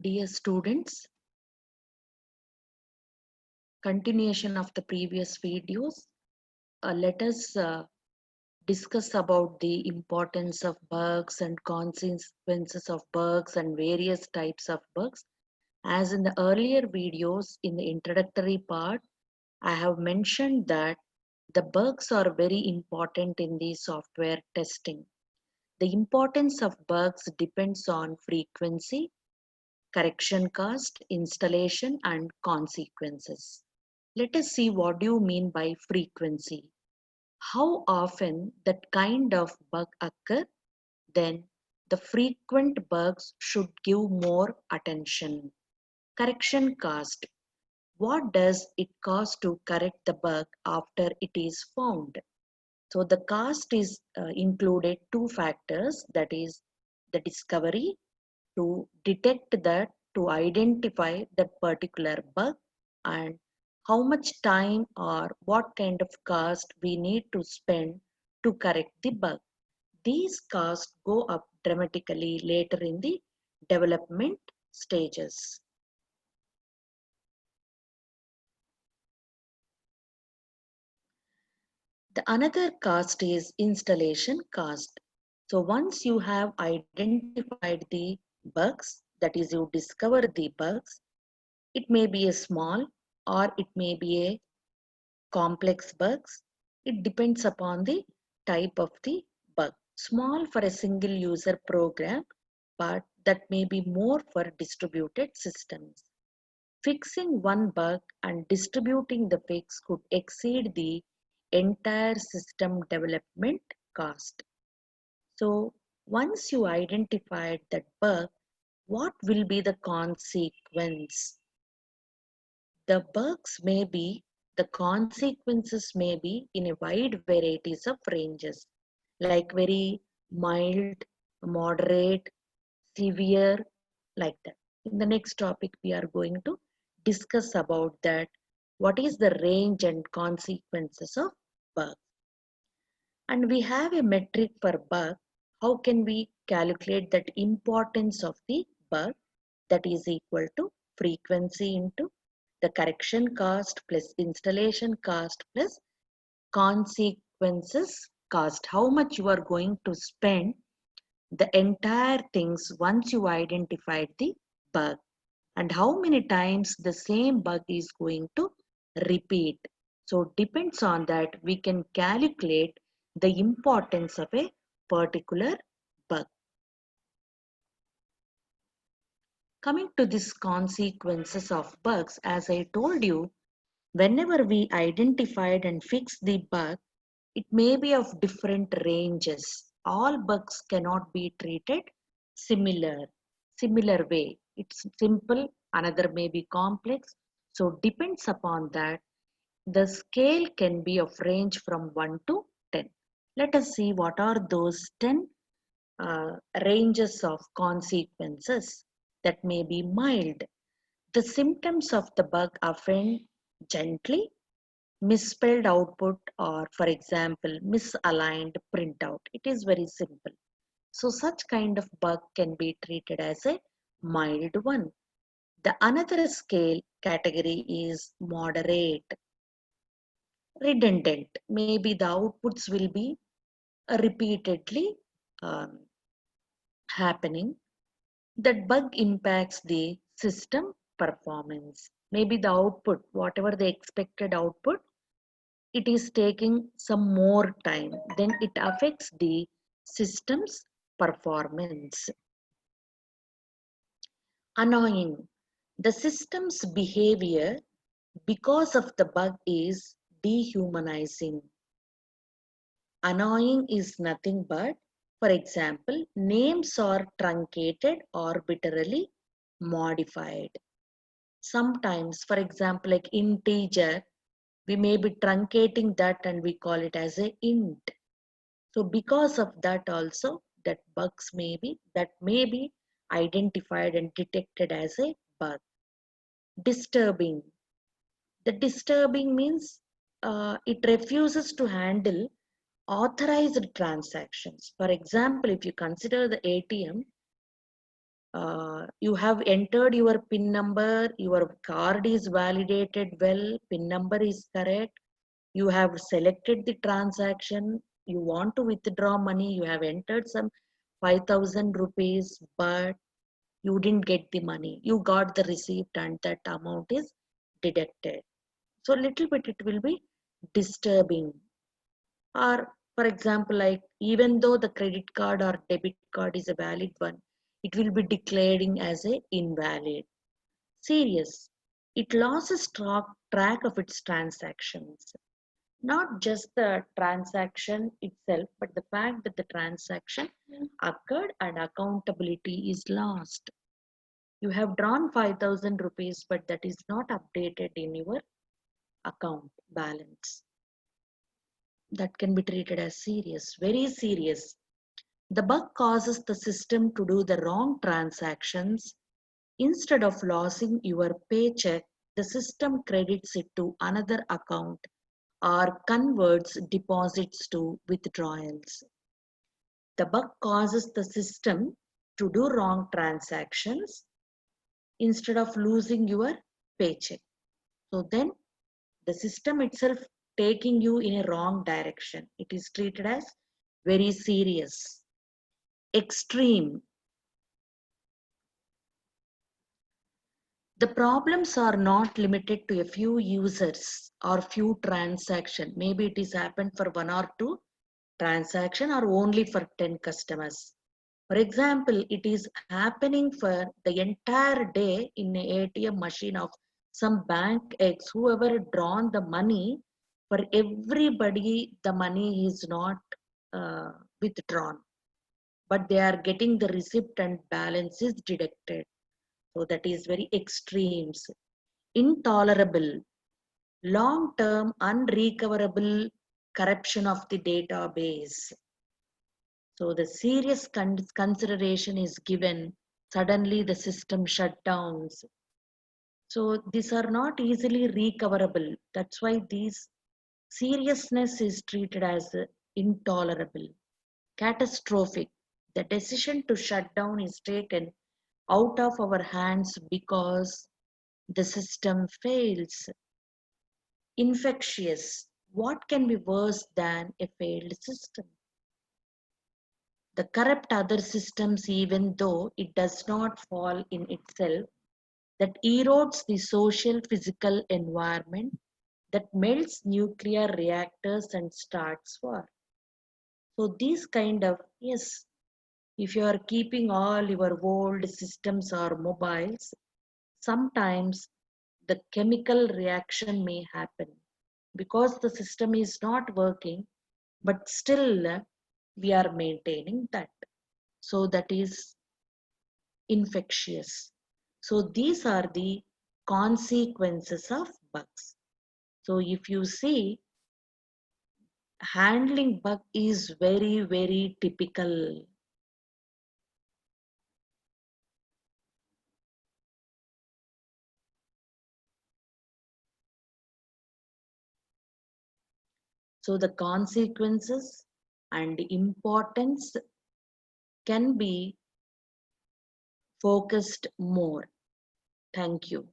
Dear students, continuation of the previous videos, let us discuss about the importance of bugs and consequences of bugs and various types of bugs. As in the earlier videos in the introductory part, I have mentioned that the bugs are very important in the software testing. The importance of bugs depends on frequency, correction cost, installation, and consequences. Let us see what do you mean by frequency. How often that kind of bug occur? Then the frequent bugs should give more attention. Correction cost. What does it cost to correct the bug after it is found? So the cost is included two factors, that is the discovery to detect that, to identify that particular bug, and how much time or what kind of cost we need to spend to correct the bug. These costs go up dramatically later in the development stages. The another cost is installation cost. So once you have identified the bugs, that is you discover the bugs, it may be a small or it may be a complex bugs. It depends upon the type of the bug. Small for a single user program, but that may be more for distributed systems. Fixing one bug and distributing the fix could exceed the entire system development cost. So once you identified that bug, what will be the consequence? The bugs may be, the consequences may be in a wide varieties of ranges, like very mild, moderate, severe, like that. In the next topic, we are going to discuss about that. What is the range and consequences of bug? And we have a metric for bug. How can we calculate that importance of the bug? That is equal to frequency into the correction cost plus installation cost plus consequences cost. How much you are going to spend the entire things once you identified the bug, and how many times the same bug is going to repeat. So depends on that we can calculate the importance of a particular bug. Coming to these consequences of bugs, as I told you, whenever we identified and fixed the bug, it may be of different ranges. All bugs cannot be treated similar way. It's simple, another may be complex. So depends upon that. The scale can be of range from 1 to 10. Let us see what are those 10 ranges of consequences that may be mild. The symptoms of the bug offend gently, misspelled output, or for example misaligned printout. It is very simple. So such kind of bug can be treated as a mild one. The another scale category is moderate, redundant. Maybe the outputs will be repeatedly um, happening. That bug impacts the system performance. Maybe the output, whatever the expected output, it is taking some more time, then it affects the system's performance. Annoying. The system's behavior because of the bug is dehumanizing. Annoying is nothing but, for example, names are truncated, arbitrarily modified. Sometimes, for example, like integer, we may be truncating that and we call it as a int. So because of that also, that bugs may be identified and detected as a bug. Disturbing. The disturbing means it refuses to handle authorized transactions. For example, if you consider the ATM, You have entered your PIN number, your card is validated well, PIN number is correct, you have selected the transaction, you want to withdraw money, you have entered some 5,000 rupees, but you didn't get the money. You got the receipt and that amount is deducted. So little bit it will be disturbing. Or for example, like even though the credit card or debit card is a valid one, it will be declaring as a invalid. Serious. It loses track of its transactions. Not just the transaction itself, but the fact that the transaction occurred and accountability is lost. You have drawn 5,000 rupees, but that is not updated in your account balance. That can be treated as serious, very serious. The bug causes the system to do the wrong transactions. Instead of losing your paycheck, the system credits it to another account or converts deposits to withdrawals. The bug causes the system to do wrong transactions instead of losing your paycheck. So then the system itself taking you in a wrong direction. It is treated as very serious, extreme. The problems are not limited to a few users or few transactions. Maybe it is happened for one or two transaction or only for 10 customers. For example, it is happening for the entire day in a ATM machine of some bank X, whoever drawn the money, for everybody the money is not uh, withdrawn, but they are getting the receipt and balance is deducted. So that is very extremes. Intolerable, long-term unrecoverable corruption of the database. So the serious consideration is given. Suddenly the system shutdowns. So these are not easily recoverable. That's why these seriousness is treated as intolerable, catastrophic. The decision to shut down is taken out of our hands because the system fails. Infectious. What can be worse than a failed system? The corrupt other systems, even though it does not fall in itself, that erodes the social physical environment, that melts nuclear reactors and starts war. So these kind of, yes, if you are keeping all your old systems or mobiles, sometimes the chemical reaction may happen because the system is not working, but still we are maintaining that. So that is infectious. So these are the consequences of bugs. So if you see, handling bug is very, very typical. So the consequences and importance can be focused more. Thank you.